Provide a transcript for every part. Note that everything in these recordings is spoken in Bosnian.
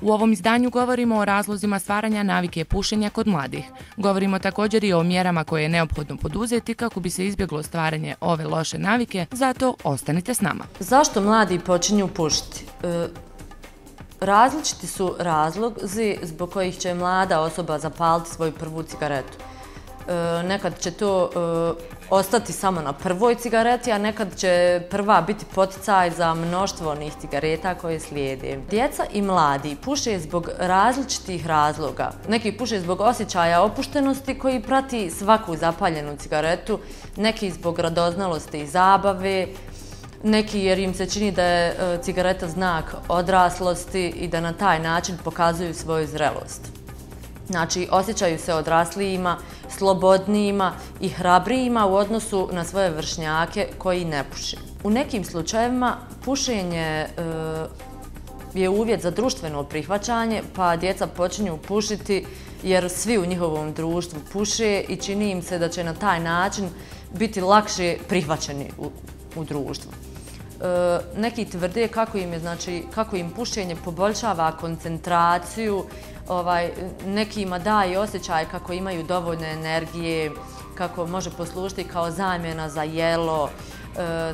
U ovom izdanju govorimo o razlozima stvaranja navike pušenja kod mladih. Govorimo također i o mjerama koje je neophodno poduzeti kako bi se izbjeglo stvaranje ove loše navike, zato ostanite s nama. Zašto mladi počinju pušiti? Različiti su razlozi zbog kojih će mlada osoba zapaliti svoju prvu cigaretu. Nekad će to ostati samo na prvoj cigareti, a nekad će prva biti poticaj za mnoštvo onih cigareta koje slijede. Djeca i mladi puše zbog različitih razloga. Neki puše zbog osjećaja opuštenosti koji prati svaku zapaljenu cigaretu, neki zbog radoznalosti i zabave, neki jer im se čini da je cigareta znak odraslosti i da na taj način pokazuju svoju zrelost. Znači, osjećaju se odraslijima, slobodnijima i hrabrijima u odnosu na svoje vršnjake koji ne puše. U nekim slučajevima pušenje je uvjet za društveno prihvaćanje, pa djeca počinju pušiti jer svi u njihovom društvu puše i čini im se da će na taj način biti lakše prihvaćeni u društvu. Neki tvrde kako im pušenje poboljšava koncentraciju, nekima daje osjećaj kako imaju dovoljno energije, kako može poslužiti kao zamjena za jelo,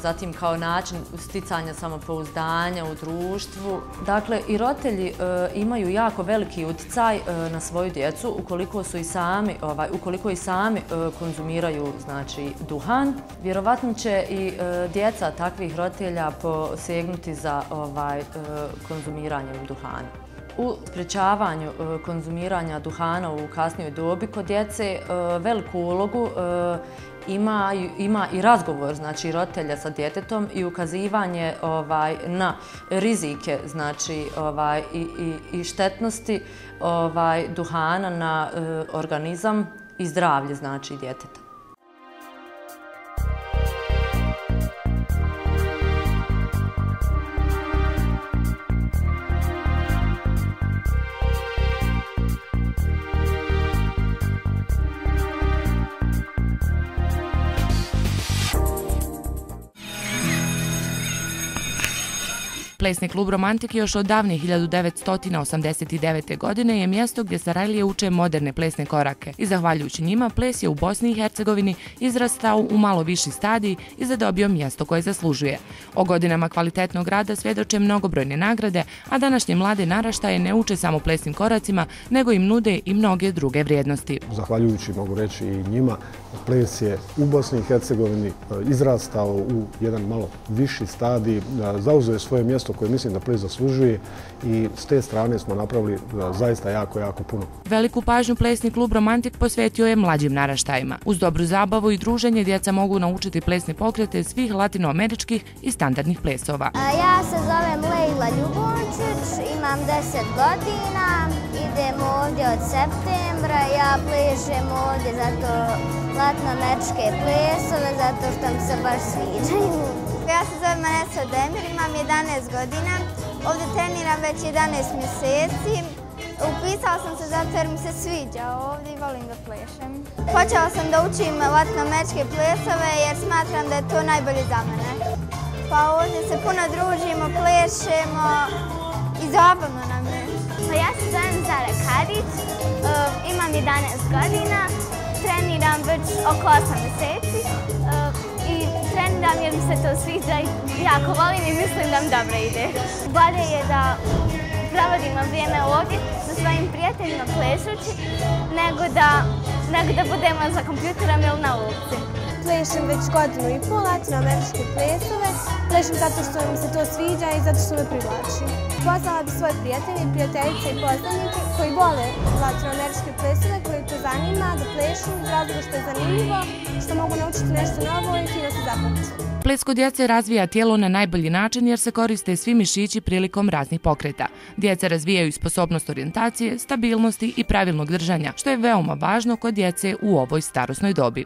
zatim kao način sticanja samopouzdanja u društvu. Dakle, i roditelji imaju jako veliki utjecaj na svoju djecu ukoliko i sami konzumiraju duhan. Vjerovatno će i djeca takvih roditelja posegnuti za konzumiranjem duhana. U sprječavanju konzumiranja duhana u kasnijoj dobi kod djece veliku ulogu ima i razgovor roditelja sa djetetom i ukazivanje na rizike i štetnosti duhana na organizam i zdravlje djeteta. Plesni klub Romantik još od davne 1989. godine je mjesto gdje Sarajlije uče moderne plesne korake i zahvaljujući njima ples je u Bosni i Hercegovini izrastao u malo viši stadij i zadobio mjesto koje zaslužuje. O godinama kvalitetnog rada svjedoče mnogobrojne nagrade, a današnje mlade naraštaje ne uče samo plesnim koracima, nego im nude i mnoge druge vrijednosti. Zahvaljujući, mogu reći, i njima, ples je u Bosni i Hercegovini izrastao u jedan malo viši stadij, zauzeo je svoje mjesto koje mislim da ples zaslužuje i s te strane smo napravili zaista jako puno. Veliku pažnju plesni klub Romantik posvetio je mlađim naraštajima. Uz dobru zabavu i druženje djeca mogu naučiti plesne pokrete svih latinoameričkih i standardnih plesova. Ja se zovem Lejla Ljubončić, imam 10 godina, idem ovdje od septembra, ja plešem ovdje zato latinoameričke plesove, zato što mi se baš sviđaju. Ja se zovem Manesa Demir, imam 11 godina, ovdje treniram već 11 mjeseci. Upisala sam se zato jer mi se sviđa ovdje i volim da plešem. Počela sam da učim latinoameričke plesove jer smatram da je to najbolje za mene. Pa ovdje se puno družimo, plešemo i zabavno nam je. Ja se zovem Zara Karić, imam 11 godina, treniram već oko 8 mjeseci. Treniram jer mi se to sviđa i jako volim i mislim da mi dobro ide. Bolje je da provodimo vrijeme ovdje sa svojim prijateljima plešući nego da budemo za kompjuterom ili na ulici. Plešem već godinu i pol latinoameričke plesove. Plešem zato što mi se to sviđa i zato što me privlači. Pozvala bi svoje prijatelje, prijateljice i poznanike koji vole latinoameričke plesove, koji to zanima da plešu iz razloga što je zanimljivo, što mogu naučiti nešto novo i fino se zapamtiti. Ples kod djece razvija tijelo na najbolji način jer se koriste svi mišići prilikom raznih pokreta. Djeca razvijaju sposobnost orijentacije, stabilnosti i pravilnog držanja, što je veoma važno kod djece u ovoj starosnoj dobi.